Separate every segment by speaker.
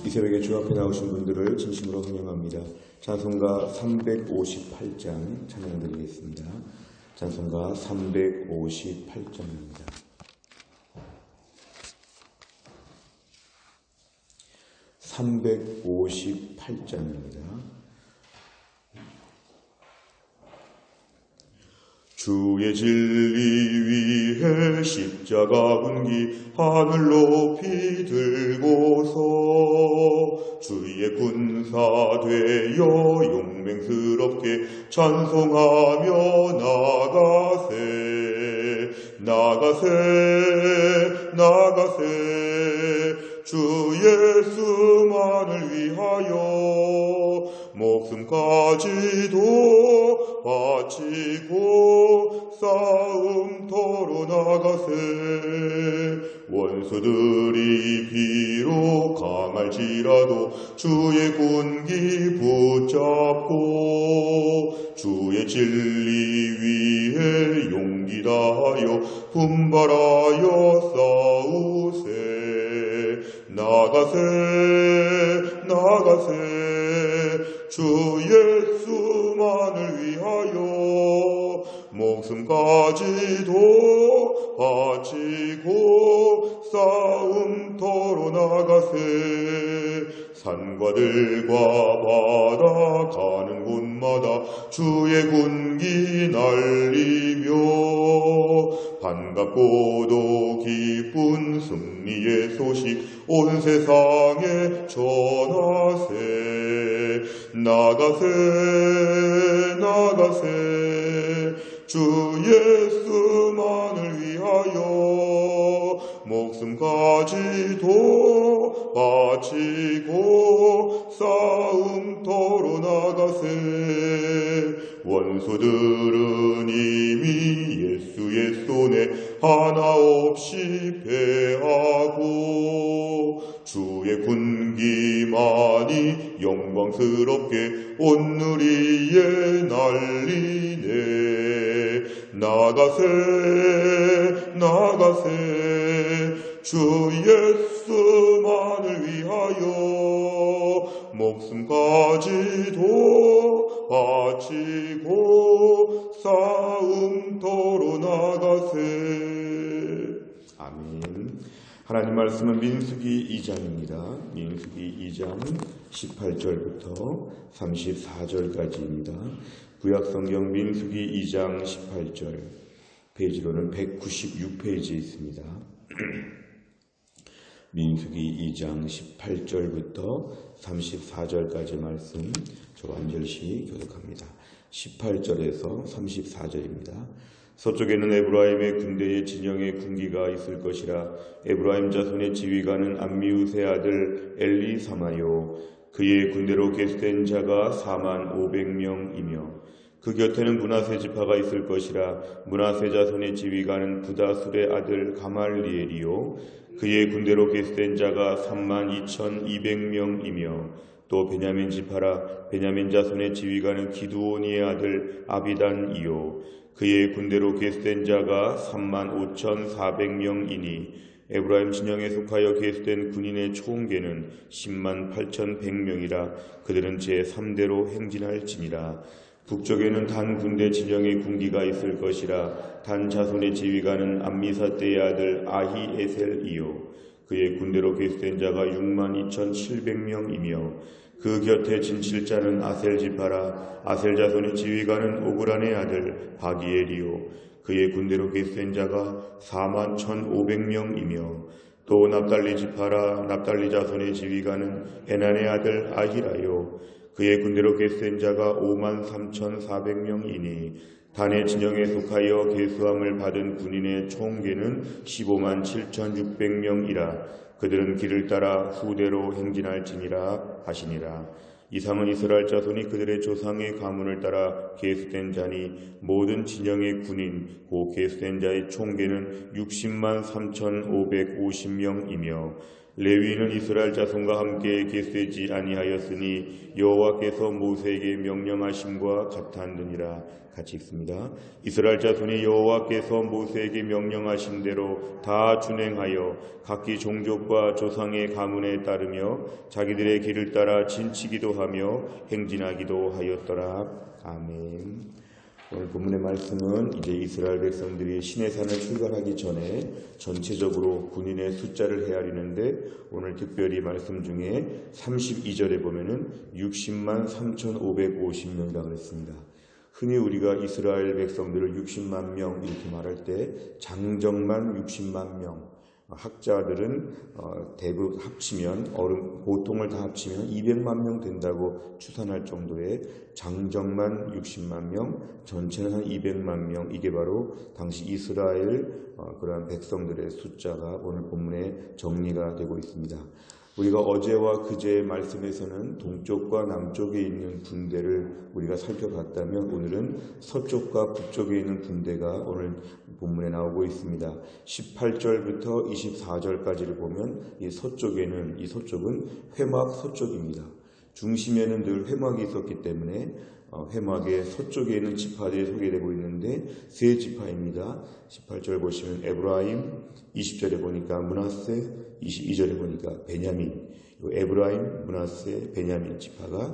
Speaker 1: 이 새벽에 주 앞에 나오신 분들을 진심으로 환영합니다. 찬송가 358장 찬양드리겠습니다. 찬송가 358장입니다. 주의 진리 위해 십자가 군기 하늘 높이 들고서 주의 군사 되어 용맹스럽게 찬송하며 나가세 주 예수만을 위하여 목숨까지도 바치고 싸움터로 나가세. 원수들이 비록 강할지라도 주의 군기 붙잡고 주의 진리 위에 용기 다하여 분발하여 싸우세. 나가세 주 예수만을 위하여 목숨까지도 바치고 싸움터로 나가세. 산과들과 바다 가는 곳마다 주의 군기 날리며 반갑고도 기쁜 승리의 소식 온 세상에 전하세. 나가세 주 예수만을 위하여 목숨까지도 바치고 싸움터로 나가세. 원수들은 이미 예수의 손에 하나 없이 패하고 주의 군기만이 영광스럽게 온누리에 날리네. 나가세 주 예수만을 위하여 목숨까지도 바치고 싸움터로 나가세. 아멘. 하나님 말씀은 민수기 2장입니다. 민수기 2장 18절부터 34절까지입니다. 구약성경 민수기 2장 18절, 페이지로는 196페이지에 있습니다. 민수기 2장 18절부터 34절까지 말씀 저와 한 절씩 교독합니다. 18절에서 34절입니다. 서쪽에는 에브라임의 군대의 진영의 군기가 있을 것이라. 에브라임 자손의 지휘관은 암미우스의 아들 엘리사마요. 그의 군대로 계수된 자가 45,000명이며 그 곁에는 므낫세 지파가 있을 것이라. 므낫세 자손의 지휘관은 부다술의 아들 가말리엘이요. 그의 군대로 계수된 자가 32,200명이며 또 베냐민 지파라. 베냐민 자손의 지휘관은 기드오니의 아들 아비단이요. 그의 군대로 계수된 자가 35,400명이니 에브라임 진영에 속하여 계수된 군인의 총계는 108,100명이라. 그들은 제3대로 행진할지니라. 북쪽에는 단 군대 진영의 군기가 있을 것이라. 단 자손의 지휘관은 암미사 때의 아들 아히에셀이요. 그의 군대로 계수된 자가 62,700명이며 그 곁에 진칠자는 아셀 지파라. 아셀 자손의 지휘관은 오그란의 아들 바기엘이요. 그의 군대로 계수된 자가 41,500명이며 또 납달리 지파라. 납달리 자손의 지휘관은 에난의 아들 아히라요. 그의 군대로 계수된 자가 53,400명이니 단의 진영에 속하여 계수함을 받은 군인의 총계는 157,600명이라. 그들은 길을 따라 후대로 행진할지니라 하시니라. 이상은 이스라엘 자손이 그들의 조상의 가문을 따라 계수된 자니 모든 진영의 군인 고 계수된 자의 총계는 603,550명이며 레위인은 이스라엘 자손과 함께 계수되지 아니하였으니 여호와께서 모세에게 명령하심과 같았느니라. 같이 읽습니다. 이스라엘 자손이 여호와께서 모세에게 명령하신 대로 다 준행하여 각기 종족과 조상의 가문에 따르며 자기들의 길을 따라 진치기도 하며 행진하기도 하였더라. 아멘. 오늘 본문의 말씀은 이제 이스라엘 백성들이 시내산을 출발하기 전에 전체적으로 군인의 숫자를 헤아리는데, 오늘 특별히 말씀 중에 32절에 보면은 60만 3,550명이라고 그랬습니다. 흔히 우리가 이스라엘 백성들을 60만 명 이렇게 말할 때 장정만 60만 명, 학자들은 대부분 합치면 보통을 다 합치면 200만 명 된다고 추산할 정도의 장정만 60만 명, 전체는 한 200만 명, 이게 바로 당시 이스라엘 그러한 백성들의 숫자가 오늘 본문에 정리가 되고 있습니다. 우리가 어제와 그제의 말씀에서는 동쪽과 남쪽에 있는 군대를 우리가 살펴봤다면, 오늘은 서쪽과 북쪽에 있는 군대가 오늘 본문에 나오고 있습니다. 18절부터 24절까지를 보면 이 서쪽은 회막 서쪽입니다. 중심에는 늘 회막이 있었기 때문에 회막의 서쪽에 있는 지파들이 소개되고 있는데 세 지파입니다. 18절 보시면 에브라임, 20절에 보니까 므낫세, 22절에 보니까 베냐민. 에브라임, 므낫세, 베냐민 지파가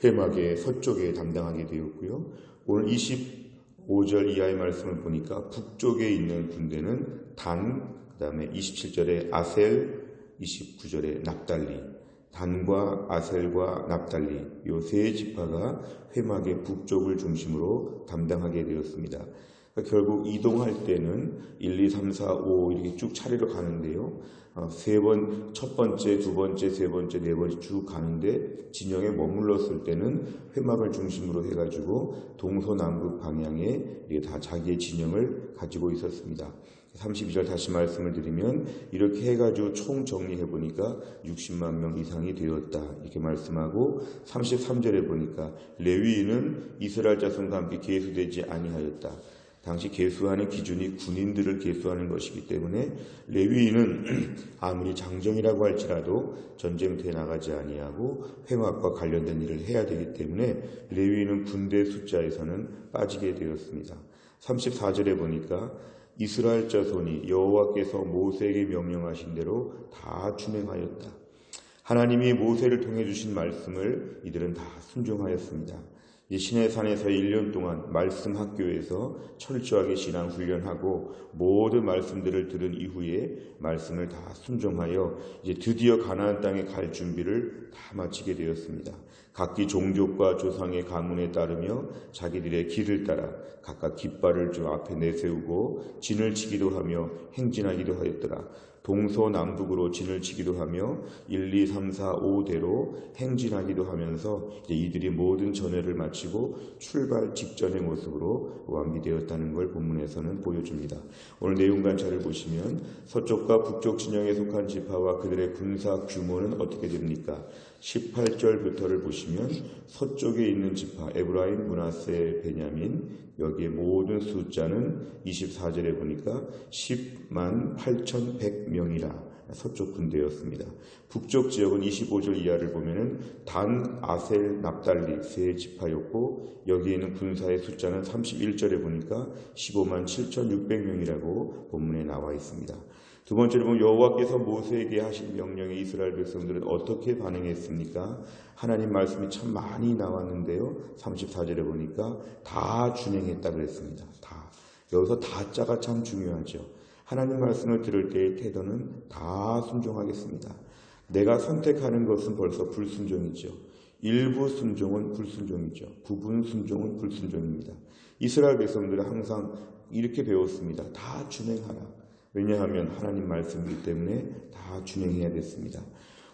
Speaker 1: 회막의 서쪽에 담당하게 되었고요. 오늘 25절 이하의 말씀을 보니까 북쪽에 있는 군대는 단, 그 다음에 27절에 아셀, 29절에 납달리. 단과 아셀과 납달리, 이 세 지파가 회막의 북쪽을 중심으로 담당하게 되었습니다. 그러니까 결국 이동할 때는 1, 2, 3, 4, 5 이렇게 쭉 차례로 가는데요. 첫 번째, 두 번째, 세 번째, 네 번째 쭉 가는데, 진영에 머물렀을 때는 회막을 중심으로 해가지고 동서남북 방향에 다 자기의 진영을 가지고 있었습니다. 32절 다시 말씀을 드리면 이렇게 해가지고 총 정리해보니까 60만 명 이상이 되었다, 이렇게 말씀하고, 33절에 보니까 레위인은 이스라엘 자손과 함께 계수되지 아니하였다. 당시 계수하는 기준이 군인들을 계수하는 것이기 때문에 레위인은 아무리 장정이라고 할지라도 전쟁터에 나가지 아니하고 회막과 관련된 일을 해야 되기 때문에 레위인은 군대 숫자에서는 빠지게 되었습니다. 34절에 보니까 이스라엘 자손이 여호와께서 모세에게 명령하신 대로 다 준행하였다. 하나님이 모세를 통해 주신 말씀을 이들은 다 순종하였습니다. 시내산에서 1년 동안 말씀 학교에서 철저하게 신앙 훈련하고 모든 말씀들을 들은 이후에 말씀을 다 순종하여 이제 드디어 가나안 땅에 갈 준비를 다 마치게 되었습니다. 각기 종족과 조상의 가문에 따르며 자기들의 길을 따라 각각 깃발을 주 앞에 내세우고 진을 치기도 하며 행진하기도 하였더라. 동서남북으로 진을 치기도 하며 1, 2, 3, 4, 5대로 행진하기도 하면서 이제 이들이 모든 전회를 마치고 출발 직전의 모습으로 완비되었다는 걸 본문에서는 보여줍니다. 오늘 내용 관찰을 보시면 서쪽과 북쪽 진영에 속한 지파와 그들의 군사 규모는 어떻게 됩니까? 18절부터를 보시면 서쪽에 있는 지파 에브라임, 므낫세, 베냐민, 여기에 모든 숫자는 24절에 보니까 10만 8,100명이라 서쪽 군대였습니다. 북쪽 지역은 25절 이하를 보면은 단, 아셀, 납달리 세 지파였고, 여기에 있는 군사의 숫자는 31절에 보니까 15만 7,600명이라고 본문에 나와 있습니다. 두 번째로 보면 여호와께서 모세에게 하신 명령에 이스라엘 백성들은 어떻게 반응했습니까? 하나님 말씀이 참 많이 나왔는데요. 34절에 보니까 다 준행했다 그랬습니다. 다. 여기서 다자가 참 중요하죠. 하나님 말씀을 들을 때의 태도는 다 순종하겠습니다. 내가 선택하는 것은 벌써 불순종이죠. 일부 순종은 불순종이죠. 부분 순종은 불순종입니다. 이스라엘 백성들은 항상 이렇게 배웠습니다. 다 준행하라. 왜냐하면 하나님 말씀이기 때문에 다 준행해야 됐습니다.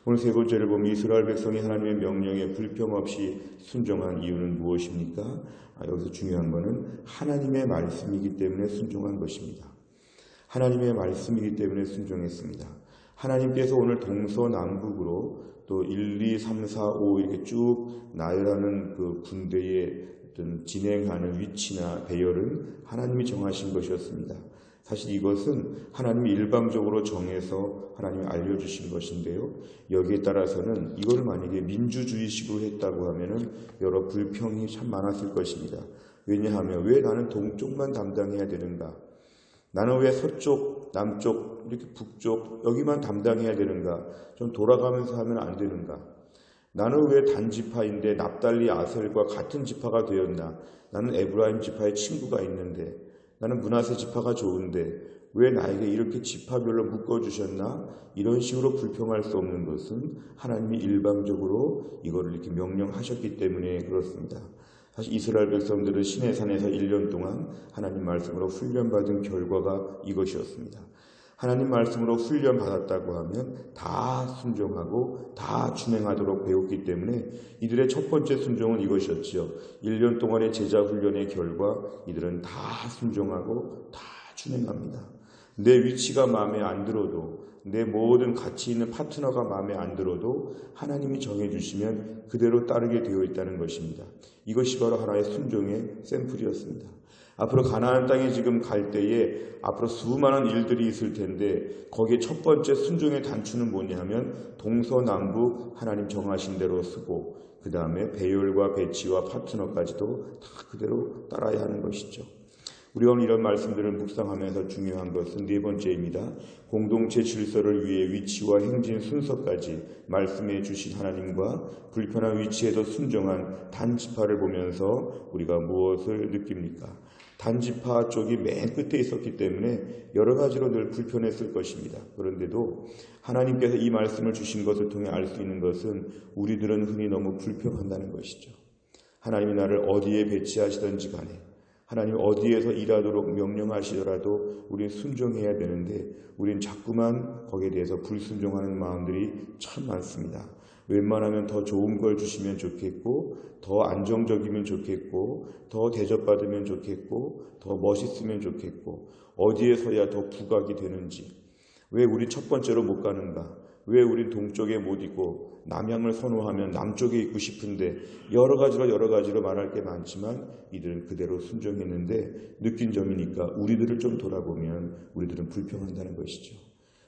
Speaker 1: 오늘 세 번째를 보면 이스라엘 백성이 하나님의 명령에 불평 없이 순종한 이유는 무엇입니까? 여기서 중요한 것은 하나님의 말씀이기 때문에 순종한 것입니다. 하나님의 말씀이기 때문에 순종했습니다. 하나님께서 오늘 동서남북으로 또 1, 2, 3, 4, 5 이렇게 쭉 나열하는 그 군대의 어떤 진행하는 위치나 배열은 하나님이 정하신 것이었습니다. 사실 이것은 하나님이 일방적으로 정해서 하나님이 알려주신 것인데요. 여기에 따라서는 이걸 만약에 민주주의식으로 했다고 하면은 여러 불평이 참 많았을 것입니다. 왜냐하면 왜 나는 동쪽만 담당해야 되는가? 나는 왜 서쪽, 남쪽, 이렇게 북쪽 여기만 담당해야 되는가? 좀 돌아가면서 하면 안 되는가? 나는 왜 단지파인데 납달리 아셀과 같은 지파가 되었나? 나는 에브라임 지파의 친구가 있는데, 나는 므낫세 지파가 좋은데 왜 나에게 이렇게 지파별로 묶어주셨나? 이런 식으로 불평할 수 없는 것은 하나님이 일방적으로 이거를 이렇게 명령하셨기 때문에 그렇습니다. 사실 이스라엘 백성들은 시내산에서 1년 동안 하나님 말씀으로 훈련받은 결과가 이것이었습니다. 하나님 말씀으로 훈련받았다고 하면 다 순종하고 다 준행하도록 배웠기 때문에 이들의 첫 번째 순종은 이것이었지요. 1년 동안의 제자 훈련의 결과 이들은 다 순종하고 다 준행합니다. 내 위치가 마음에 안 들어도, 내 모든 가치 있는 파트너가 마음에 안 들어도 하나님이 정해주시면 그대로 따르게 되어 있다는 것입니다. 이것이 바로 하나의 순종의 샘플이었습니다. 앞으로 가나안 땅에 지금 갈 때에 앞으로 수많은 일들이 있을 텐데 거기에 첫 번째 순종의 단추는 뭐냐면 동서남북 하나님 정하신 대로 쓰고 그 다음에 배율과 배치와 파트너까지도 다 그대로 따라야 하는 것이죠. 우리가 오늘 이런 말씀들을 묵상하면서 중요한 것은 네 번째입니다. 공동체 질서를 위해 위치와 행진 순서까지 말씀해 주신 하나님과 불편한 위치에도 순종한 단지파를 보면서 우리가 무엇을 느낍니까? 단지파 쪽이 맨 끝에 있었기 때문에 여러 가지로 늘 불편했을 것입니다. 그런데도 하나님께서 이 말씀을 주신 것을 통해 알 수 있는 것은 우리들은 흔히 너무 불평한다는 것이죠. 하나님이 나를 어디에 배치하시든지 간에 하나님 어디에서 일하도록 명령하시더라도 우린 순종해야 되는데 우린 자꾸만 거기에 대해서 불순종하는 마음들이 참 많습니다. 웬만하면 더 좋은 걸 주시면 좋겠고 더 안정적이면 좋겠고 더 대접받으면 좋겠고 더 멋있으면 좋겠고 어디에서야 더 부각이 되는지 왜 우리 첫 번째로 못 가는가? 왜 우린 동쪽에 못 있고 남향을 선호하면 남쪽에 있고 싶은데 여러 가지로 말할 게 많지만 이들은 그대로 순종했는데 느낀 점이니까 우리들을 좀 돌아보면 우리들은 불평한다는 것이죠.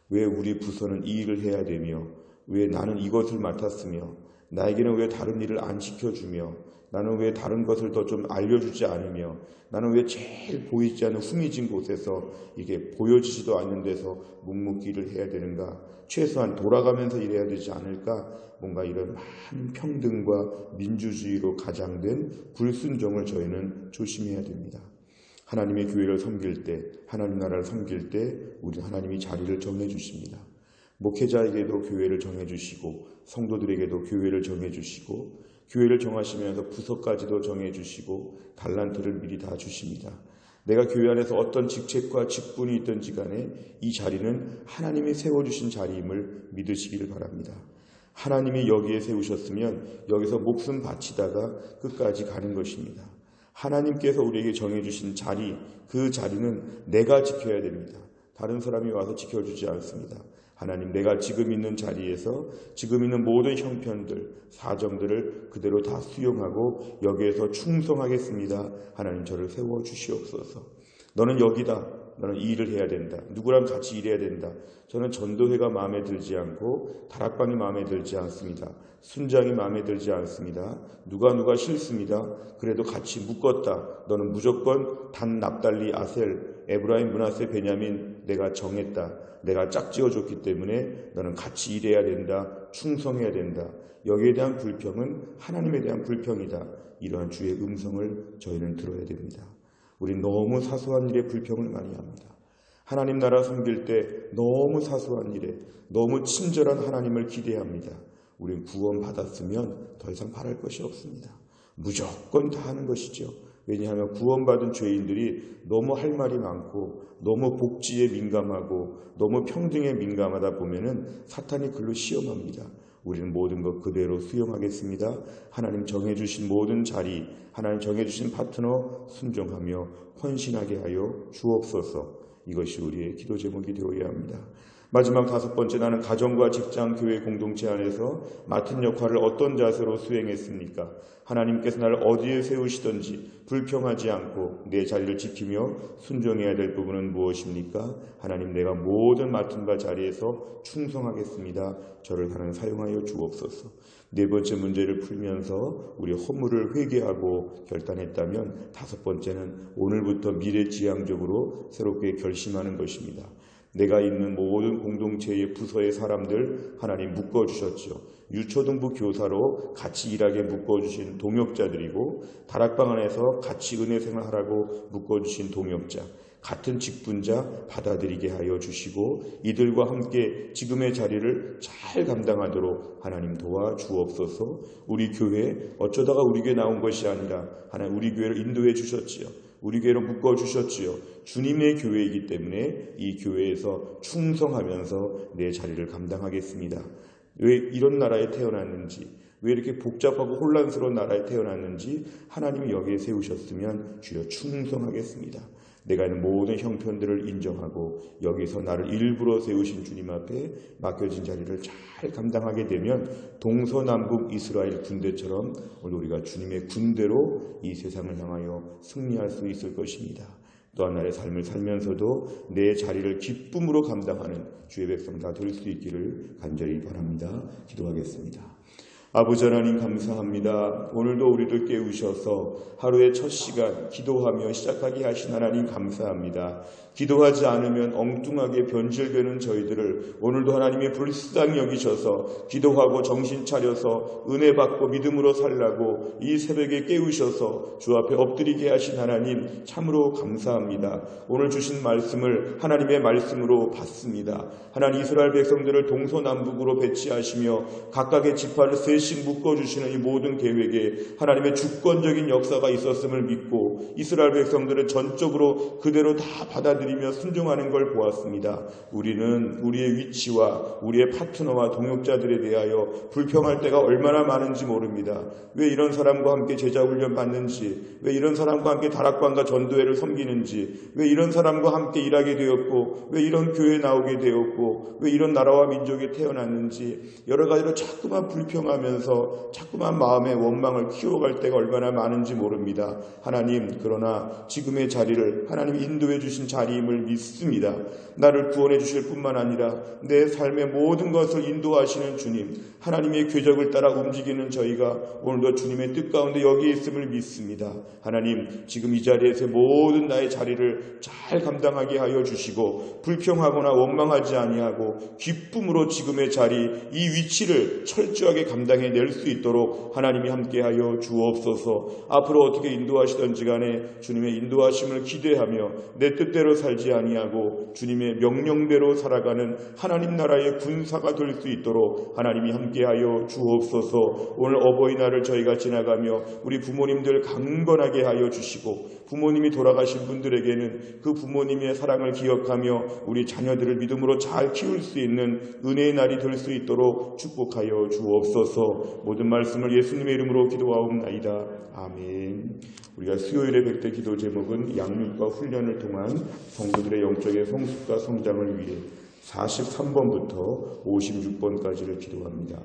Speaker 1: 왜 우리 부서는 이 일을 해야 되며 왜 나는 이것을 맡았으며 나에게는 왜 다른 일을 안 시켜주며 나는 왜 다른 것을 더 좀 알려주지 않으며 나는 왜 제일 보이지 않는 후미진 곳에서 이게 보여지지도 않는 데서 묵묵기를 해야 되는가? 최소한 돌아가면서 일해야 되지 않을까? 뭔가 이런 많은 평등과 민주주의로 가장된 불순종을 저희는 조심해야 됩니다. 하나님의 교회를 섬길 때, 하나님 나라를 섬길 때 우리 하나님이 자리를 정해 주십니다. 목회자에게도 교회를 정해주시고 성도들에게도 교회를 정해주시고 교회를 정하시면서 부서까지도 정해주시고 달란트를 미리 다 주십니다. 내가 교회 안에서 어떤 직책과 직분이 있든지 간에 이 자리는 하나님이 세워주신 자리임을 믿으시기를 바랍니다. 하나님이 여기에 세우셨으면 여기서 목숨 바치다가 끝까지 가는 것입니다. 하나님께서 우리에게 정해주신 자리, 그 자리는 내가 지켜야 됩니다. 다른 사람이 와서 지켜주지 않습니다. 하나님, 내가 지금 있는 자리에서 지금 있는 모든 형편들, 사정들을 그대로 다 수용하고 여기에서 충성하겠습니다. 하나님, 저를 세워주시옵소서. 너는 여기다. 너는 이 일을 해야 된다. 누구랑 같이 일해야 된다. 저는 전도회가 마음에 들지 않고 다락방이 마음에 들지 않습니다. 순장이 마음에 들지 않습니다. 누가 싫습니다. 그래도 같이 묶었다. 너는 무조건 단 납달리 아셀 에브라임 므낫세 베냐민 내가 정했다. 내가 짝지어줬기 때문에 너는 같이 일해야 된다. 충성해야 된다. 여기에 대한 불평은 하나님에 대한 불평이다. 이러한 주의 음성을 저희는 들어야 됩니다. 우린 너무 사소한 일에 불평을 많이 합니다. 하나님 나라 섬길 때 너무 사소한 일에 너무 친절한 하나님을 기대합니다. 우린 구원 받았으면 더 이상 바랄 것이 없습니다. 무조건 다 하는 것이죠. 왜냐하면 구원받은 죄인들이 너무 할 말이 많고 너무 복지에 민감하고 너무 평등에 민감하다 보면은 사탄이 글로 시험합니다. 우리는 모든 것 그대로 수용하겠습니다. 하나님 정해주신 모든 자리, 하나님 정해주신 파트너 순종하며 헌신하게 하여 주옵소서. 이것이 우리의 기도 제목이 되어야 합니다. 마지막 5번째, 나는 가정과 직장, 교회 공동체 안에서 맡은 역할을 어떤 자세로 수행했습니까? 하나님께서 나를 어디에 세우시든지 불평하지 않고 내 자리를 지키며 순종해야 될 부분은 무엇입니까? 하나님, 내가 모든 맡은 바 자리에서 충성하겠습니다. 저를 하나님 사용하여 주옵소서. 4번째 문제를 풀면서 우리 허물을 회개하고 결단했다면 5번째는 오늘부터 미래지향적으로 새롭게 결심하는 것입니다. 내가 있는 모든 공동체의 부서의 사람들 하나님 묶어주셨죠. 유초등부 교사로 같이 일하게 묶어주신 동역자들이고, 다락방 안에서 같이 은혜 생활하라고 묶어주신 동역자, 같은 직분자 받아들이게 하여 주시고 이들과 함께 지금의 자리를 잘 감당하도록 하나님 도와주옵소서. 우리 교회 어쩌다가 우리 교회 나온 것이 아니라 하나님 우리 교회를 인도해 주셨지요. 우리 교회로 묶어주셨지요. 주님의 교회이기 때문에 이 교회에서 충성하면서 내 자리를 감당하겠습니다. 왜 이런 나라에 태어났는지, 왜 이렇게 복잡하고 혼란스러운 나라에 태어났는지 하나님이 여기에 세우셨으면 주여 충성하겠습니다. 내가 있는 모든 형편들을 인정하고 여기서 나를 일부러 세우신 주님 앞에 맡겨진 자리를 잘 감당하게 되면 동서남북 이스라엘 군대처럼 오늘 우리가 주님의 군대로 이 세상을 향하여 승리할 수 있을 것입니다. 또한 나의 삶을 살면서도 내 자리를 기쁨으로 감당하는 주의 백성 다 될 수 있기를 간절히 바랍니다. 기도하겠습니다. 아버지 하나님 감사합니다. 오늘도 우리를 깨우셔서 하루의 첫 시간 기도하며 시작하게 하신 하나님 감사합니다. 기도하지 않으면 엉뚱하게 변질되는 저희들을 오늘도 하나님의 불쌍히 여기셔서 기도하고 정신 차려서 은혜 받고 믿음으로 살라고 이 새벽에 깨우셔서 주 앞에 엎드리게 하신 하나님 참으로 감사합니다. 오늘 주신 말씀을 하나님의 말씀으로 받습니다. 하나님 이스라엘 백성들을 동서남북으로 배치하시며 각각의 지파를 셋씩 묶어주시는 이 모든 계획에 하나님의 주권적인 역사가 있었음을 믿고 이스라엘 백성들은 전적으로 그대로 다 받아들이며 순종하는 걸 보았습니다. 우리는 우리의 위치와 우리의 파트너와 동역자들에 대하여 불평할 때가 얼마나 많은지 모릅니다. 왜 이런 사람과 함께 제자훈련 받는지, 왜 이런 사람과 함께 다락방과 전도회를 섬기는지, 왜 이런 사람과 함께 일하게 되었고, 왜 이런 교회에 나오게 되었고, 왜 이런 나라와 민족에 태어났는지 여러 가지로 자꾸만 불평하면서 자꾸만 마음의 원망을 키워갈 때가 얼마나 많은지 모릅니다. 하나님, 그러나 지금의 자리를 하나님 인도해 주신 자리임을 믿습니다. 나를 구원해 주실 뿐만 아니라 내 삶의 모든 것을 인도하시는 주님, 하나님의 궤적을 따라 움직이는 저희가 오늘도 주님의 뜻 가운데 여기에 있음을 믿습니다. 하나님, 지금 이 자리에서 모든 나의 자리를 잘 감당하게 하여 주시고 불평하거나 원망하지 아니하고 기쁨으로 지금의 자리, 이 위치를 철저하게 감당해 낼 수 있도록 하나님이 함께하여 주옵소서. 앞으로 어떻게 인도하시던지 간에 주님의 인도하심을 기대하며 내 뜻대로 살지 아니하고 주님의 명령대로 살아가는 하나님 나라의 군사가 될 수 있도록 하나님이 함께하여 주옵소서. 오늘 어버이날을 저희가 지나가며 우리 부모님들 강건하게 하여 주시고 부모님이 돌아가신 분들에게는 그 부모님의 사랑을 기억하며 우리 자녀들을 믿음으로 잘 키울 수 있는 은혜의 날이 될 수 있도록 축복하여 주옵소서. 모든 말씀을 예수님의 이름으로 기도하옵나이다. 아멘. 우리가 수요일의 백대 기도 제목은 양육과 훈련을 통한 성도들의 영적인 성숙과 성장을 위해 43번부터 56번까지를 기도합니다.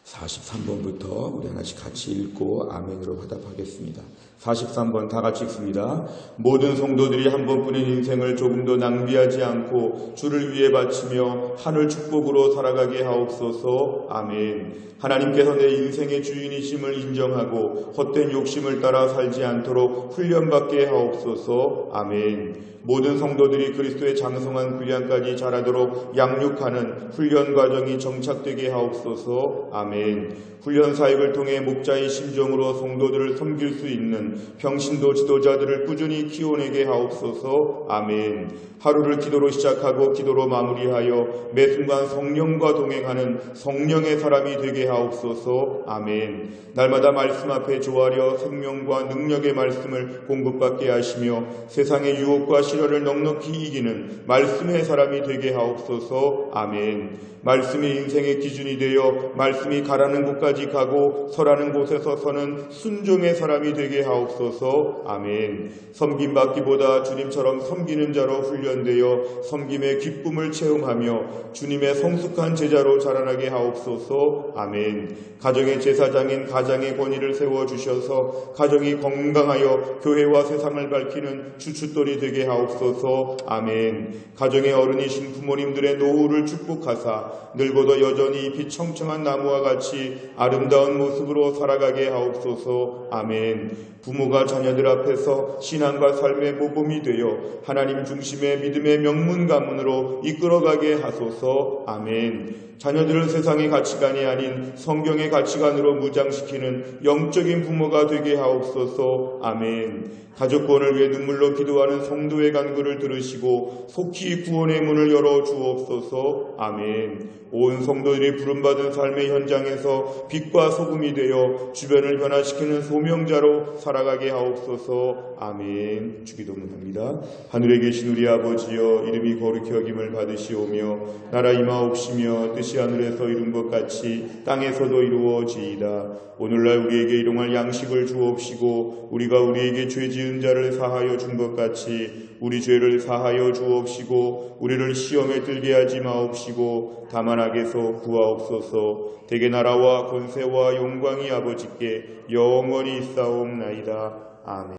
Speaker 1: 43번부터 우리 하나씩 같이 읽고 아멘으로 화답하겠습니다. 43번 다 같이 읽습니다. 모든 성도들이 한 번뿐인 인생을 조금도 낭비하지 않고 주를 위해 바치며 하늘 축복으로 살아가게 하옵소서. 아멘. 하나님께서 내 인생의 주인이심을 인정하고 헛된 욕심을 따라 살지 않도록 훈련받게 하옵소서. 아멘. 모든 성도들이 그리스도의 장성한 분량까지 자라도록 양육하는 훈련 과정이 정착되게 하옵소서. 아멘. 훈련 사역을 통해 목자의 심정으로 성도들을 섬길 수 있는 평신도 지도자들을 꾸준히 키워내게 하옵소서. 아멘. 하루를 기도로 시작하고 기도로 마무리하여 매 순간 성령과 동행하는 성령의 사람이 되게 하옵소서. 아멘. 날마다 말씀 앞에 조아려 생명과 능력의 말씀을 공급받게 하시며 세상의 유혹과 시련을 넉넉히 이기는 말씀의 사람이 되게 하옵소서. 아멘. 말씀이 인생의 기준이 되어 말씀이 가라는 곳까지 가고 서라는 곳에서 서는 순종의 사람이 되게 하옵소서. 아멘. 섬김받기보다 주님처럼 섬기는 자로 훈련되어 섬김의 기쁨을 체험하며 주님의 성숙한 제자로 자라나게 하옵소서. 아멘. 가정의 제사장인 가장의 권위를 세워주셔서 가정이 건강하여 교회와 세상을 밝히는 주춧돌이 되게 하옵소서. 아멘. 가정의 어른이신 부모님들의 노후를 축복하사 늙어도 여전히 잎이 청청한 나무와 같이 아름다운 모습으로 살아가게 하옵소서. 아멘. 부모가 자녀들 앞에서 신앙과 삶의 모범이 되어 하나님 중심의 믿음의 명문 가문으로 이끌어가게 하소서. 아멘. 자녀들을 세상의 가치관이 아닌 성경의 가치관으로 무장시키는 영적인 부모가 되게 하옵소서. 아멘. 가족권을 위해 눈물로 기도하는 성도의 간구를 들으시고 속히 구원의 문을 열어 주옵소서. 아멘. 온 성도들이 부름받은 삶의 현장에서 빛과 소금이 되어 주변을 변화시키는 소명자로 살아가게 하옵소서. 아멘. 주기도문합니다. 하늘에 계신 우리 아버지여, 이름이 거룩히 여김을 받으시오며 나라 임하옵시며 뜻이 하늘에서 이룬 것 같이 땅에서도 이루어지이다. 오늘날 우리에게 일용할 양식을 주옵시고 우리가 우리에게 죄 지은 자를 사하여 준 것 같이 우리 죄를 사하여 주옵시고 우리를 시험에 들게 하지 마옵시고 다만 악에서 구하옵소서. 대개 나라와 권세와 영광이 아버지께 영원히 있사옵나이다. 아멘.